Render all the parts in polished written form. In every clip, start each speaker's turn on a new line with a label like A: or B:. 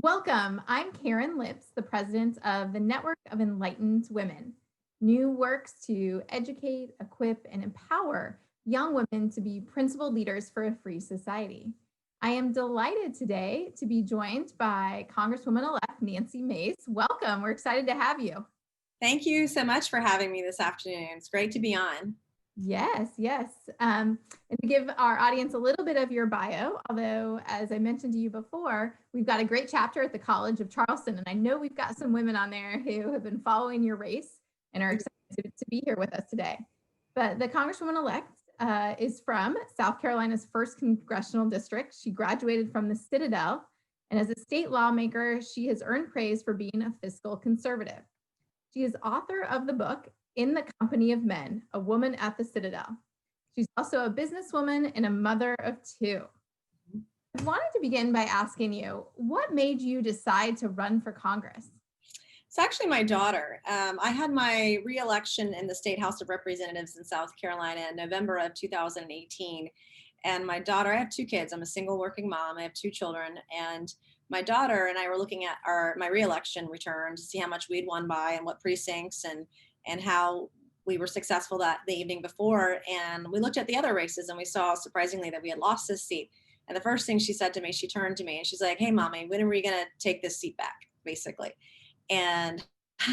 A: Welcome. I'm Karen Lips, the president of the Network of Enlightened Women. New works to educate, equip, and empower young women to be principled leaders for a free society. I am delighted today to be joined by Congresswoman-elect Nancy Mace. Welcome. We're excited to have you.
B: Thank you so much for having me this afternoon. It's great to be on.
A: Yes. And to give our audience a little bit of your bio, although as I mentioned to you before, we've got a great chapter at the College of Charleston, and I know we've got some women on there who have been following your race and are excited to be here with us today. But the Congresswoman-elect is from South Carolina's 1st Congressional District. She graduated from the Citadel, and as a state lawmaker, she has earned praise for being a fiscal conservative. She is author of the book, In the Company of Men, A Woman at the Citadel. She's also a businesswoman and a mother of 2. I wanted to begin by asking you, what made you decide to run for Congress?
B: It's actually my daughter. I had my re-election in the State House of Representatives in South Carolina in November of 2018. And my daughter, I have 2 kids. I'm a single working mom. I have 2 children. And my daughter and I were looking at my re-election return to see how much we'd won by and what precincts and how we were successful the evening before. And we looked at the other races and we saw, surprisingly, that we had lost this seat. And the first thing she said to me, she turned to me and she's like, "Hey, mommy, when are we going to take this seat back?" Basically. And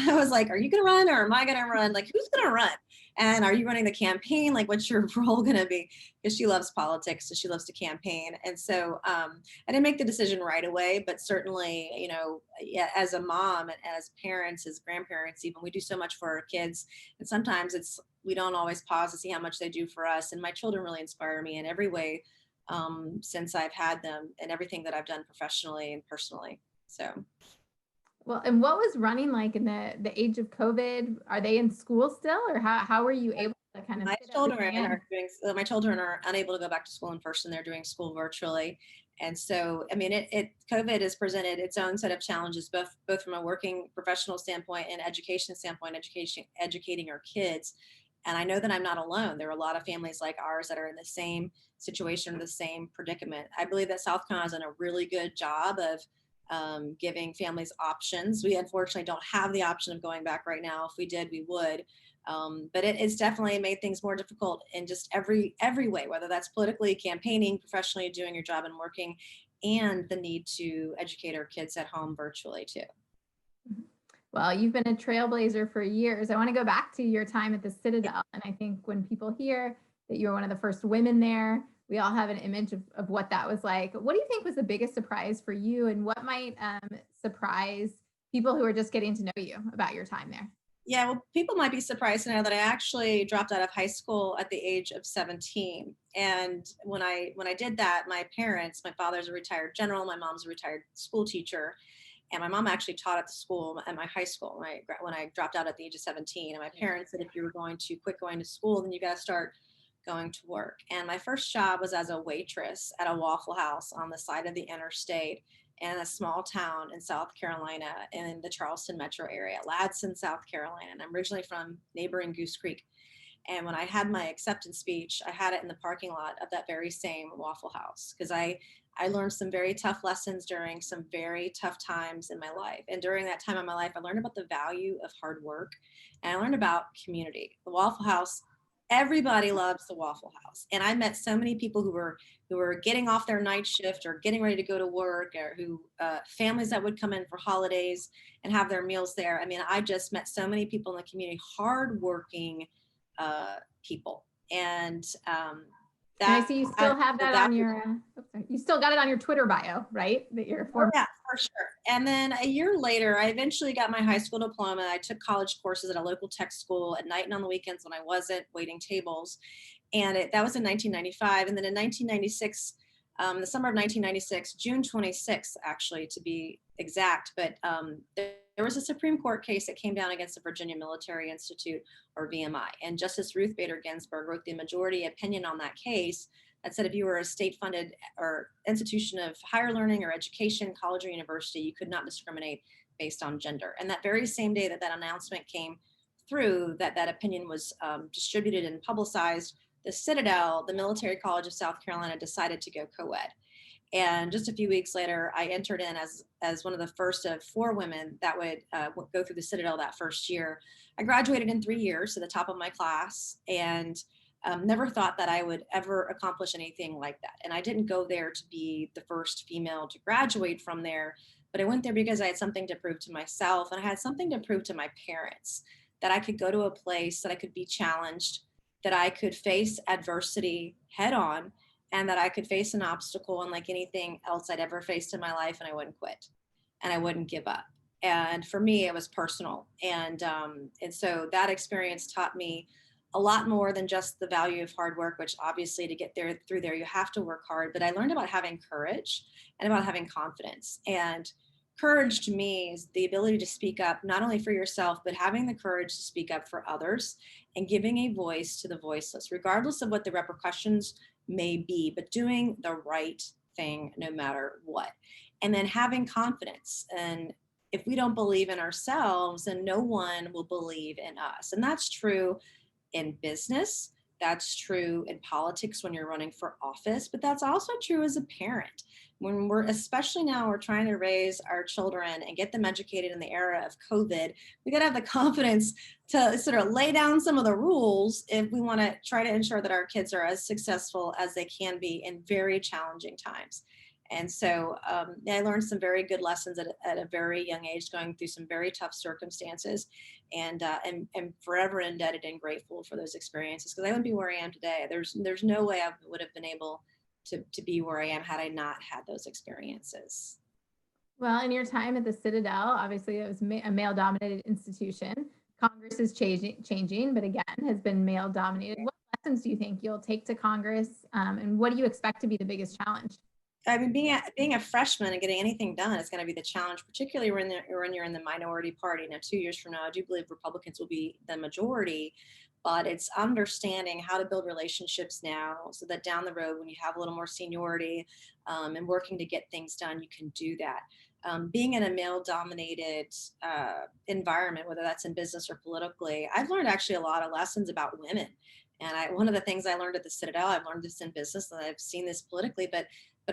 B: I was like, "Are you going to run or am I going to run? Like, who's going to run? And are you running the campaign? Like, what's your role going to be?" Because she loves politics, so she loves to campaign. And so I didn't make the decision right away, but certainly, yeah, as a mom and as parents, as grandparents, even, we do so much for our kids. And sometimes we don't always pause to see how much they do for us. And my children really inspire me in every way since I've had them, and everything that I've done professionally and personally. So.
A: Well, and what was running like in the age of COVID? Are they in school still, or how were you able to kind of
B: My
A: fit
B: children
A: everything in?
B: my children are unable to go back to school in person. They're doing school virtually. And so, I mean, COVID has presented its own set of challenges, both from a working professional standpoint and education standpoint, educating our kids. And I know that I'm not alone. There are a lot of families like ours that are in the same situation, or the same predicament. I believe that South Carolina has done a really good job of giving families options. We unfortunately don't have the option of going back right now. If we did, we would. But it's definitely made things more difficult in just every way, whether that's politically, campaigning, professionally, doing your job and working, and the need to educate our kids at home virtually too.
A: Well, you've been a trailblazer for years. I want to go back to your time at the Citadel. And I think when people hear that you were one of the first women there, we all have an image of what that was like. What do you think was the biggest surprise for you, and what might surprise people who are just getting to know you about your time there?
B: Yeah, well, people might be surprised to know that I actually dropped out of high school at the age of 17. And when I did that, my parents, my father's a retired general, my mom's a retired school teacher, and my mom actually taught at the school at my high school when I dropped out at the age of 17. And my parents said, if you were going to quit going to school, then you got to start going to work. And my first job was as a waitress at a Waffle House on the side of the interstate in a small town in South Carolina in the Charleston metro area, Ladson, South Carolina. And I'm originally from neighboring Goose Creek. And when I had my acceptance speech, I had it in the parking lot of that very same Waffle House, because I learned some very tough lessons during some very tough times in my life. And during that time in my life, I learned about the value of hard work, and I learned about community. The Waffle House, everybody loves the Waffle House. And I met so many people who were getting off their night shift or getting ready to go to work, or who families that would come in for holidays and have their meals there. I mean, I just met so many people in the community, hardworking people. And
A: I see you still have that on your, you still got it on your Twitter bio, right? That you're
B: Oh, yeah, for sure. And then a year later, I eventually got my high school diploma. I took college courses at a local tech school at night and on the weekends when I wasn't waiting tables. And that was in 1995. And then in 1996, the summer of 1996, June 26th, actually, to be exact, but there was a Supreme Court case that came down against the Virginia Military Institute, or VMI. And Justice Ruth Bader Ginsburg wrote the majority opinion on that case that said if you were a state-funded or institution of higher learning or education, college or university, you could not discriminate based on gender. And that very same day that that announcement came through, that opinion was distributed and publicized, the Citadel, the Military College of South Carolina, decided to go co-ed. And just a few weeks later, I entered in as one of the first of 4 women that would go through the Citadel that first year. I graduated in 3 years to the top of my class, and never thought that I would ever accomplish anything like that. And I didn't go there to be the first female to graduate from there, but I went there because I had something to prove to myself, and I had something to prove to my parents, that I could go to a place that I could be challenged, that I could face adversity head on, and that I could face an obstacle unlike anything else I'd ever faced in my life, and I wouldn't quit and I wouldn't give up. And for me, it was personal. And so that experience taught me a lot more than just the value of hard work, which obviously to get there through there, you have to work hard. But I learned about having courage and about having confidence. And courage to me is the ability to speak up, not only for yourself, but having the courage to speak up for others and giving a voice to the voiceless, regardless of what the repercussions may be, but doing the right thing no matter what. And then having confidence. And if we don't believe in ourselves, then no one will believe in us. And that's true in business. That's true in politics when you're running for office, but that's also true as a parent. When we're, especially now, we're trying to raise our children and get them educated in the era of COVID, we got to have the confidence to sort of lay down some of the rules if we want to try to ensure that our kids are as successful as they can be in very challenging times. And so I learned some very good lessons at a very young age, going through some very tough circumstances, and forever indebted and grateful for those experiences, because I wouldn't be where I am today. There's no way I would have been able to be where I am had I not had those experiences.
A: Well, in your time at the Citadel, obviously it was a male-dominated institution. Congress is changing, but again, has been male-dominated. What lessons do you think you'll take to Congress, and what do you expect to be the biggest challenge?
B: I mean, being a freshman and getting anything done is going to be the challenge, particularly when you're in the minority party. Now, 2 years from now, I do believe Republicans will be the majority, but it's understanding how to build relationships now, so that down the road, when you have a little more seniority and working to get things done, you can do that. Being in a male-dominated environment, whether that's in business or politically, I've learned actually a lot of lessons about women. And one of the things I learned at the Citadel, I've learned this in business, and I've seen this politically, but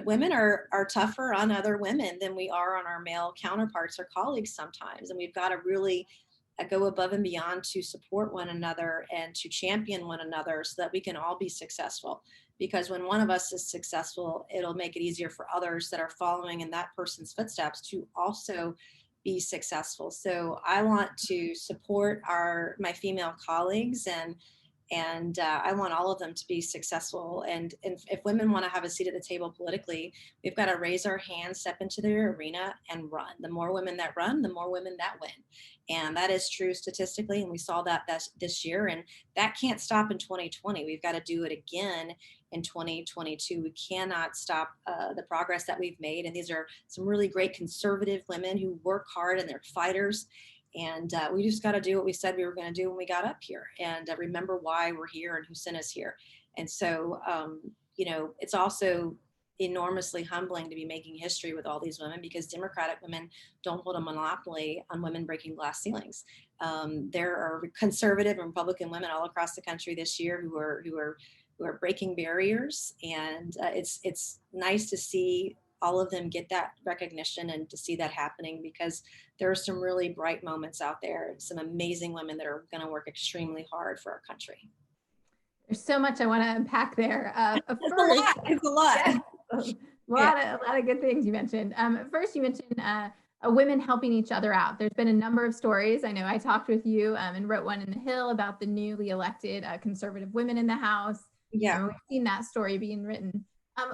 B: women are tougher on other women than we are on our male counterparts or colleagues sometimes. And we've got to really go above and beyond to support one another and to champion one another, so that we can all be successful. Because when one of us is successful, it'll make it easier for others that are following in that person's footsteps to also be successful. So I want to support my female colleagues, and I want all of them to be successful. And if women want to have a seat at the table politically, we've got to raise our hands, step into the arena, and run. The more women that run, the more women that win. And that is true statistically, and we saw that this year, and that can't stop in 2020. We've got to do it again in 2022. We cannot stop the progress that we've made. And these are some really great conservative women who work hard, and they're fighters. And we just got to do what we said we were going to do when we got up here, and remember why we're here and who sent us here. And so, it's also enormously humbling to be making history with all these women, because Democratic women don't hold a monopoly on women breaking glass ceilings. There are conservative and Republican women all across the country this year who are breaking barriers, and it's nice to see all of them get that recognition and to see that happening, because there are some really bright moments out there, some amazing women that are going to work extremely hard for our country.
A: There's so much I want to unpack there.
B: It's a lot.
A: Yeah, a lot of good things you mentioned. First, you mentioned women helping each other out. There's been a number of stories. I know I talked with you and wrote one in the Hill about the newly elected conservative women in the House.
B: Yeah.
A: We've seen that story being written.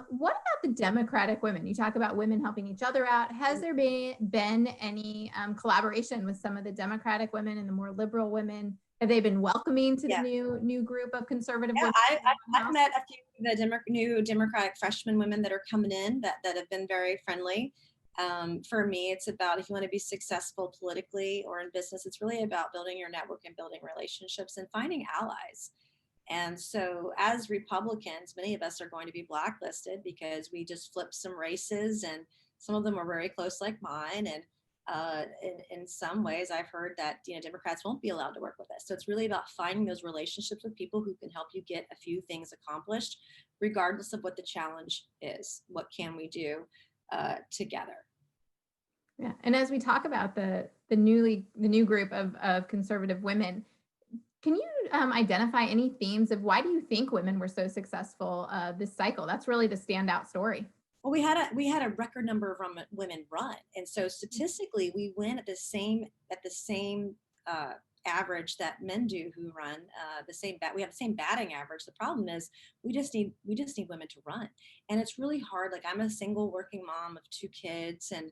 A: What about the Democratic women? You talk about women helping each other out. Has there been any collaboration with some of the Democratic women and the more liberal women? Have they been welcoming to the new group of conservative women?
B: I've met a few of the new Democratic freshman women that are coming in that have been very friendly. For me, it's about, if you want to be successful politically or in business, it's really about building your network and building relationships and finding allies. And so as Republicans, many of us are going to be blacklisted because we just flipped some races, and some of them are very close like mine. And In some ways, I've heard that Democrats won't be allowed to work with us. So it's really about finding those relationships with people who can help you get a few things accomplished, regardless of what the challenge is. What can we do together?
A: Yeah, and as we talk about the new group of conservative women, can you identify any themes of why do you think women were so successful this cycle? That's really the standout story.
B: Well, we had a record number of women run, and so statistically, we win at the same average that men do who run the same bat. We have the same batting average. The problem is we just need women to run, and it's really hard. Like, I'm a single working mom of 2 kids, and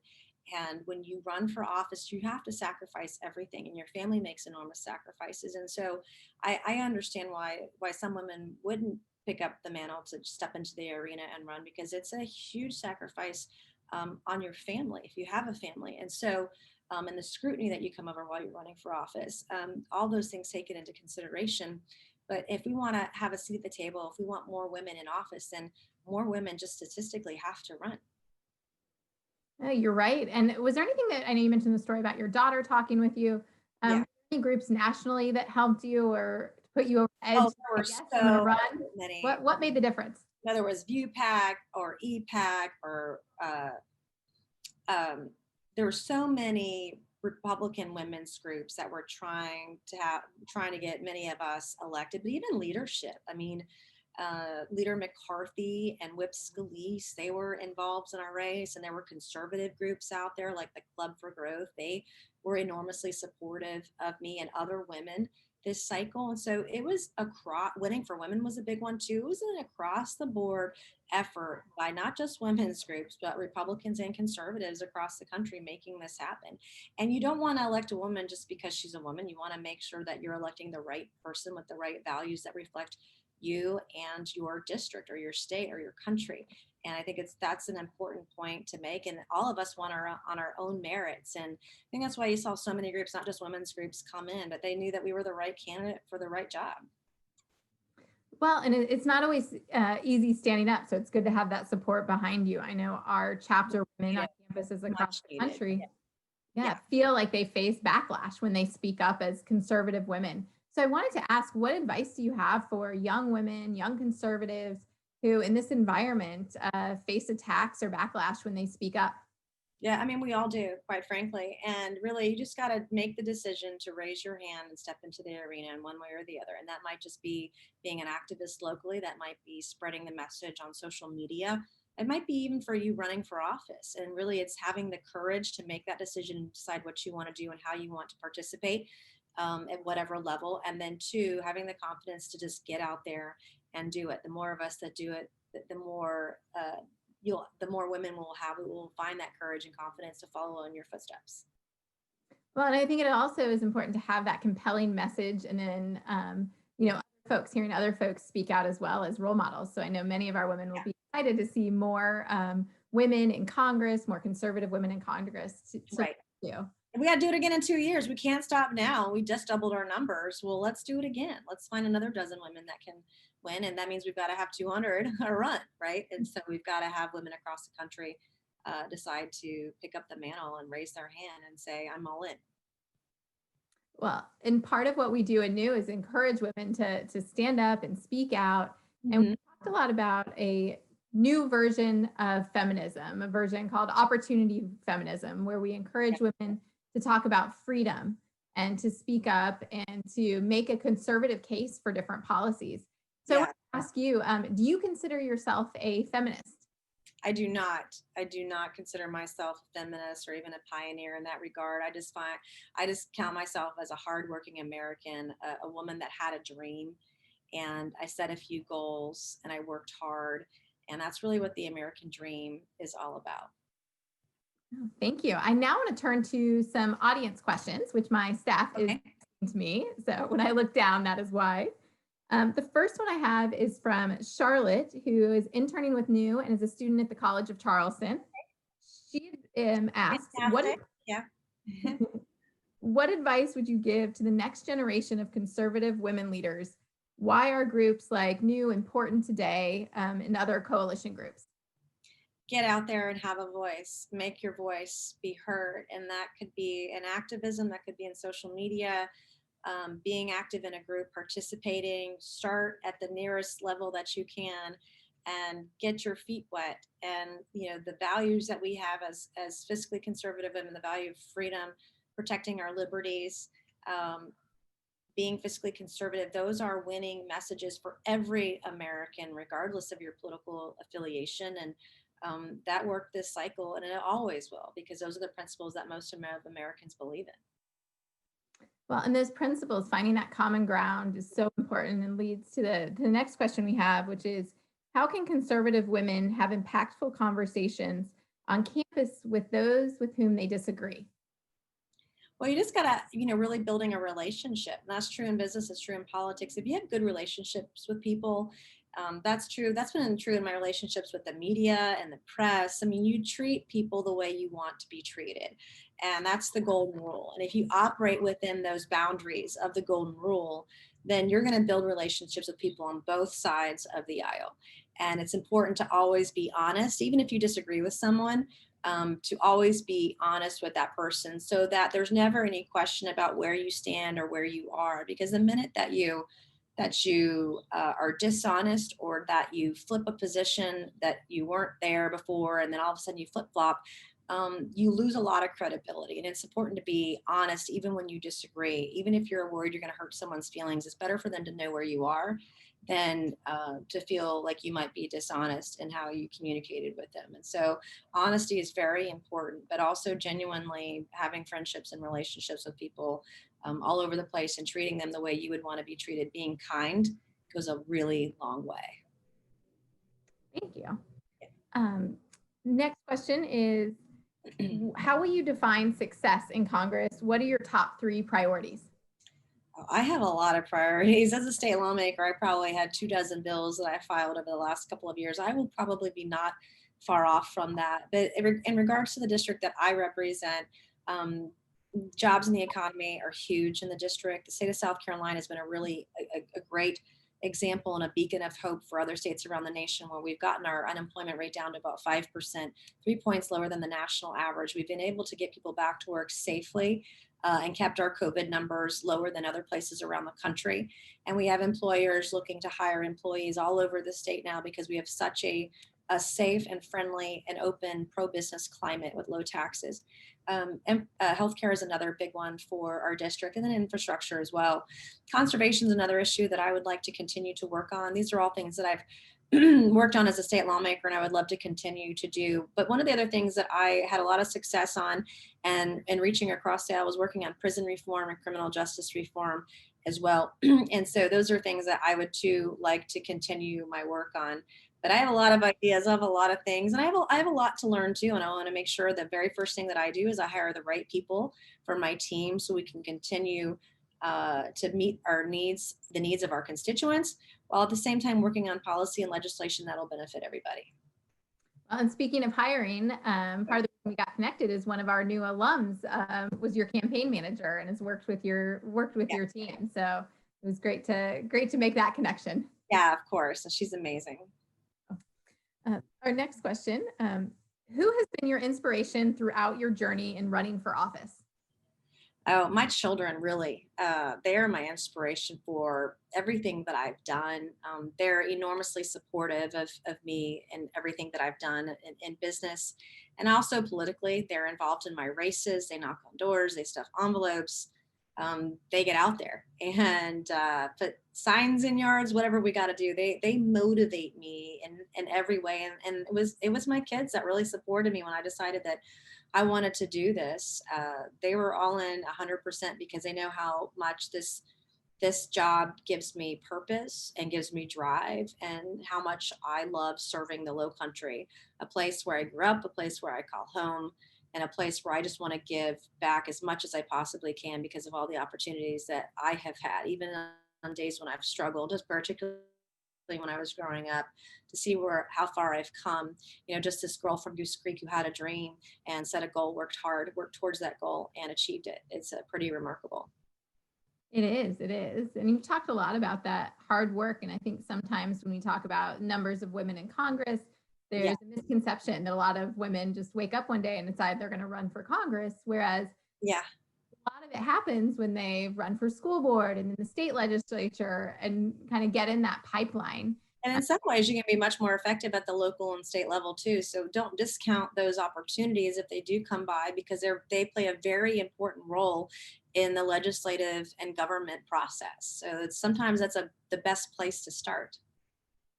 B: when you run for office, you have to sacrifice everything, and your family makes enormous sacrifices. And so, I understand why some women wouldn't pick up the mantle to step into the arena and run, because it's a huge sacrifice on your family if you have a family. And so, and the scrutiny that you come over while you're running for office, all those things taken into consideration. But if we want to have a seat at the table, if we want more women in office, then more women just statistically have to run.
A: Oh, you're right. And was there anything that, I know you mentioned the story about your daughter talking with you,
B: Yeah.
A: any groups nationally that helped you or put you over the edge?
B: Oh, there were so many.
A: What made the difference?
B: Whether it was ViewPAC or EPAC or there were so many Republican women's groups that were trying to get many of us elected, but even leadership. I mean, Leader McCarthy and Whip Scalise, they were involved in our race, and there were conservative groups out there like the Club for Growth. They were enormously supportive of me and other women this cycle. And so it was winning for women was a big one too. It was an across the board effort by not just women's groups, but Republicans and conservatives across the country making this happen. And you don't want to elect a woman just because she's a woman. You want to make sure that you're electing the right person with the right values that reflect you and your district or your state or your country. And I think that's an important point to make. And all of us want on our own merits. And I think that's why you saw so many groups, not just women's groups, come in, but they knew that we were the right candidate for the right job.
A: Well, and it's not always easy standing up. So it's good to have that support behind you. I know our chapter women on campuses across the country feel like they face backlash when they speak up as conservative women. So I wanted to ask, what advice do you have for young women, young conservatives who in this environment face attacks or backlash when they speak up?
B: Yeah, I mean, we all do, quite frankly. And really, you just got to make the decision to raise your hand and step into the arena in one way or the other. And that might just be being an activist locally. That might be spreading the message on social media. It might be even for you running for office. And really, it's having the courage to make that decision and decide what you want to do and how you want to participate at whatever level. And then 2, having the confidence to just get out there and do it. The more of us that do it, the more women we'll have who will find that courage and confidence to follow in your footsteps.
A: Well, and I think it also is important to have that compelling message, and then hearing other folks speak out as well as role models. So I know many of our women will be excited to see more women in Congress, more conservative women in Congress.
B: Right. We got to do it again in 2 years. We can't stop now. We just doubled our numbers. Well, let's do it again. Let's find another dozen women that can win. And that means we've got to have 200 a run, right? And so we've got to have women across the country decide to pick up the mantle and raise their hand and say, I'm all in.
A: Well, and part of what we do at New is encourage women to stand up and speak out. Mm-hmm. And we talked a lot about a new version of feminism, a version called opportunity feminism, where we encourage women to talk about freedom and to speak up and to make a conservative case for different policies. So I want to ask you, do you consider yourself a feminist?
B: I do not. I do not consider myself a feminist or even a pioneer in that regard. I just count myself as a hardworking American, a woman that had a dream, and I set a few goals and I worked hard, and that's really what the American dream is all about.
A: Thank you. I now want to turn to some audience questions, which my staff is asking to me. So when I look down, that is why. The first one I have is from Charlotte, who is interning with New and is a student at the College of Charleston. She asks, what advice would you give to the next generation of conservative women leaders? Why are groups like New important today and other coalition groups?
B: get out there and have a voice, make your voice be heard. And that could be in activism, that could be in social media, being active in a group, participating, start at the nearest level that you can and get your feet wet. And, the values that we have as fiscally conservative and the value of freedom, protecting our liberties, being fiscally conservative, those are winning messages for every American, regardless of your political affiliation. And that worked this cycle, and it always will, because those are the principles that most of Americans believe in.
A: Well, and those principles, finding that common ground is so important and leads to the next question we have, which is, how can conservative women have impactful conversations on campus with those with whom they disagree?
B: Well, you just gotta, really building a relationship. And that's true in business, it's true in politics. If you have good relationships with people, that's true. That's been true in my relationships with the media and the press. I mean, you treat people the way you want to be treated. And that's the golden rule. And if you operate within those boundaries of the golden rule, then you're going to build relationships with people on both sides of the aisle. And it's important to always be honest, even if you disagree with someone, to always be honest with that person so that there's never any question about where you stand or where you are. Because the minute that you are dishonest, or that you flip a position that you weren't there before, and then all of a sudden you flip-flop, you lose a lot of credibility. And it's important to be honest even when you disagree. Even if you're worried you're going to hurt someone's feelings, it's better for them to know where you are than to feel like you might be dishonest in how you communicated with them. And so honesty is very important, but also genuinely having friendships and relationships with people all over the place and treating them the way you would want to be treated. Being kind goes a really long way.
A: Thank you. Next question is, how will you define success in Congress? What are your top 3 priorities?
B: I have a lot of priorities. As a state lawmaker, I probably had 24 bills that I filed over the last couple of years. I will probably be not far off from that. But in regards to the district that I represent, jobs in the economy are huge in the district. The state of South Carolina has been a great example and a beacon of hope for other states around the nation, where we've gotten our unemployment rate down to about 5%, 3 points lower than the national average. We've been able to get people back to work safely and kept our COVID numbers lower than other places around the country. And we have employers looking to hire employees all over the state now, because we have such a safe and friendly and open pro-business climate with low taxes. And healthcare is another big one for our district, and then infrastructure as well. Conservation is another issue that I would like to continue to work on. These are all things that I've worked on as a state lawmaker, and I would love to continue to do. But one of the other things that I had a lot of success on and reaching across the aisle was working on prison reform and criminal justice reform as well. And so those are things that I would too like to continue my work on. But I have a lot of ideas, I have a lot of things, and I have a lot to learn too. And I want to make sure the very first thing that I do is I hire the right people for my team, so we can continue to meet our needs, the needs of our constituents, while at the same time working on policy and legislation that'll benefit everybody.
A: And speaking of hiring, part of the reason we got connected is one of our new alums was your campaign manager and has worked with your team. So it was great to make that connection.
B: Yeah, of course. And she's amazing.
A: Our next question, who has been your inspiration throughout your journey in running for office?
B: Oh, my children, really. They are my inspiration for everything that I've done. They're enormously supportive of me and everything that I've done in business, and also politically. They're involved in my races. They knock on doors. They stuff envelopes. They get out there and put signs in yards, whatever we got to do. They motivate me in every way. And it was my kids that really supported me when I decided that I wanted to do this. They were all in 100% because they know how much this job gives me purpose and gives me drive, and how much I love serving the Low Country, a place where I grew up, a place where I call home, and a place where I just want to give back as much as I possibly can because of all the opportunities that I have had, even on days when I've struggled, just particularly when I was growing up, to see how far I've come. Just this girl from Goose Creek who had a dream and set a goal, worked hard, worked towards that goal, and achieved it. It's pretty remarkable.
A: It is. And you've talked a lot about that hard work. And I think sometimes when we talk about numbers of women in Congress, there's a misconception that a lot of women just wake up one day and decide they're going to run for Congress, whereas
B: Yeah.
A: a lot of it happens when they run for school board and in the state legislature and kind of get in that pipeline.
B: And in some ways, you can be much more effective at the local and state level too. So don't discount those opportunities if they do come by, because they play a very important role in the legislative and government process. So sometimes that's the best place to start.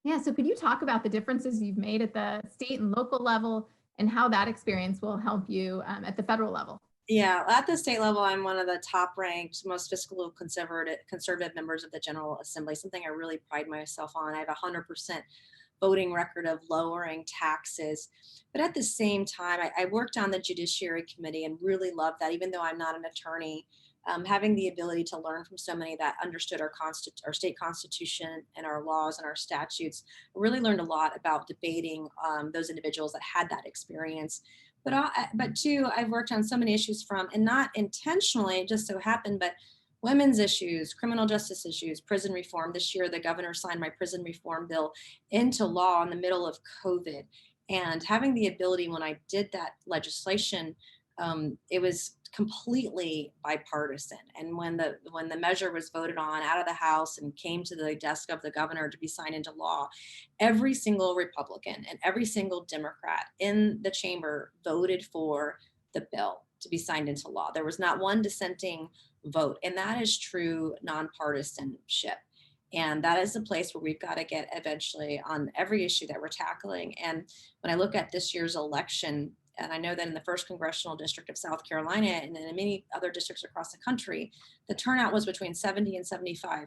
A: Yeah, so could you talk about the differences you've made at the state and local level and how that experience will help you at the federal level?
B: Yeah, at the state level, I'm one of the top ranked, most fiscally conservative members of the General Assembly, something I really pride myself on. I have a 100% voting record of lowering taxes. But at the same time, I worked on the Judiciary Committee and really loved that, even though I'm not an attorney. Having the ability to learn from so many that understood our state constitution and our laws and our statutes, I really learned a lot about debating those individuals that had that experience. But too, I've worked on so many issues and not intentionally, it just so happened, but women's issues, criminal justice issues, prison reform. This year, the governor signed my prison reform bill into law in the middle of COVID. And having the ability, when I did that legislation, it was completely bipartisan. And when the measure was voted on out of the House and came to the desk of the governor to be signed into law, every single Republican and every single Democrat in the chamber voted for the bill to be signed into law. There was not one dissenting vote, and that is true nonpartisanship. And that is the place where we've got to get eventually on every issue that we're tackling. And when I look at this year's election, and I know that in the 1st Congressional District of South Carolina and in many other districts across the country, the turnout was between 70 and 75%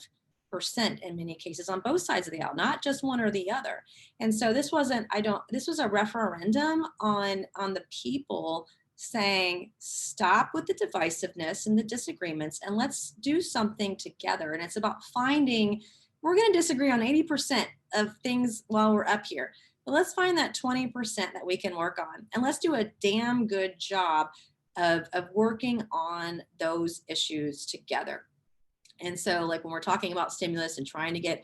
B: in many cases on both sides of the aisle, not just one or the other. And so this was a referendum on the people saying, stop with the divisiveness and the disagreements and let's do something together. And it's about we're going to disagree on 80% of things while we're up here. But let's find that 20% that we can work on. And let's do a damn good job of working on those issues together. And so like when we're talking about stimulus and trying to get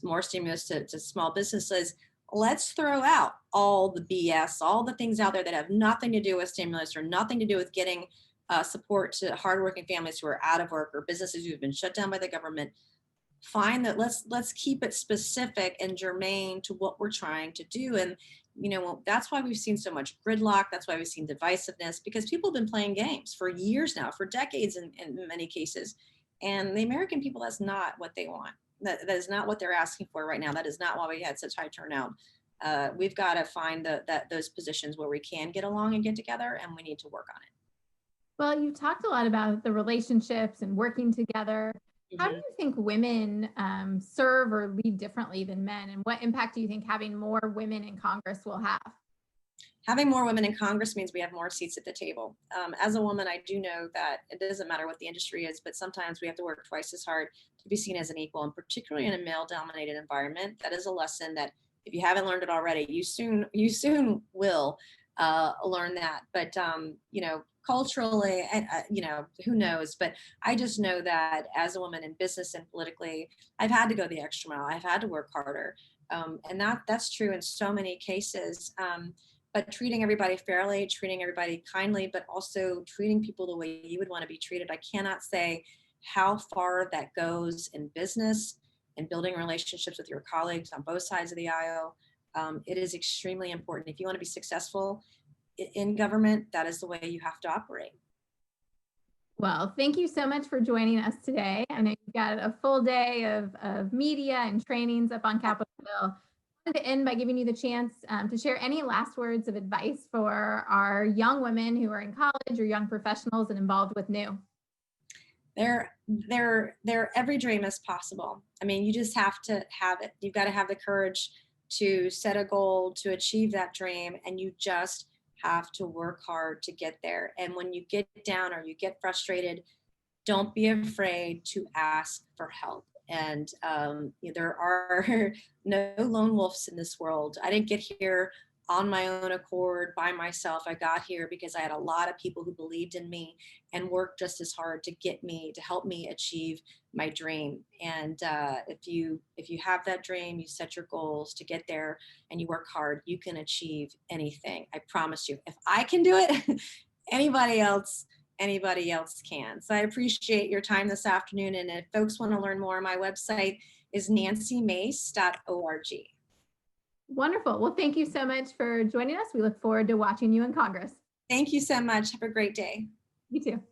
B: more stimulus to small businesses, let's throw out all the BS, all the things out there that have nothing to do with stimulus or nothing to do with getting support to hardworking families who are out of work or businesses who have been shut down by the government. Find that let's keep it specific and germane to what we're trying to do. And that's why we've seen so much gridlock. That's why we've seen divisiveness, because people have been playing games for years now, for decades in many cases. And the American people, that's not what they want. That is not what they're asking for right now. That is not why we had such high turnout. We've got to find those positions where we can get along and get together, and we need to work on it.
A: Well, you talked a lot about the relationships and working together. How do you think women serve or lead differently than men? And what impact do you think having more women in Congress will have?
B: Having more women in Congress means we have more seats at the table. As a woman, I do know that it doesn't matter what the industry is, but sometimes we have to work twice as hard to be seen as an equal, and particularly in a male-dominated environment. That is a lesson that if you haven't learned it already, you soon will learn that. But culturally, and who knows? But I just know that as a woman in business and politically, I've had to go the extra mile. I've had to work harder, and that's true in so many cases. But treating everybody fairly, treating everybody kindly, but also treating people the way you would want to be treated. I cannot say how far that goes in business and building relationships with your colleagues on both sides of the aisle. It is extremely important. If you want to be successful in government, that is the way you have to operate.
A: Well, thank you so much for joining us today. I know you've got a full day of media and trainings up on Capitol Hill. I wanted to end by giving you the chance to share any last words of advice for our young women who are in college or young professionals and involved with new.
B: Every dream is possible. I mean, you just have to have it. You've got to have the courage to set a goal, to achieve that dream, and you just have to work hard to get there. And when you get down or you get frustrated, don't be afraid to ask for help. And there are no lone wolves in this world. I didn't get here on my own accord by myself. I got here because I had a lot of people who believed in me and worked just as hard to get me, to help me achieve my dream. And if you have that dream, you set your goals to get there and you work hard, you can achieve anything. I promise you. If I can do it, anybody else can. So I appreciate your time this afternoon. And if folks want to learn more, my website is nancymace.org.
A: Wonderful. Well, thank you so much for joining us. We look forward to watching you in Congress.
B: Thank you so much. Have a great day.
A: You too.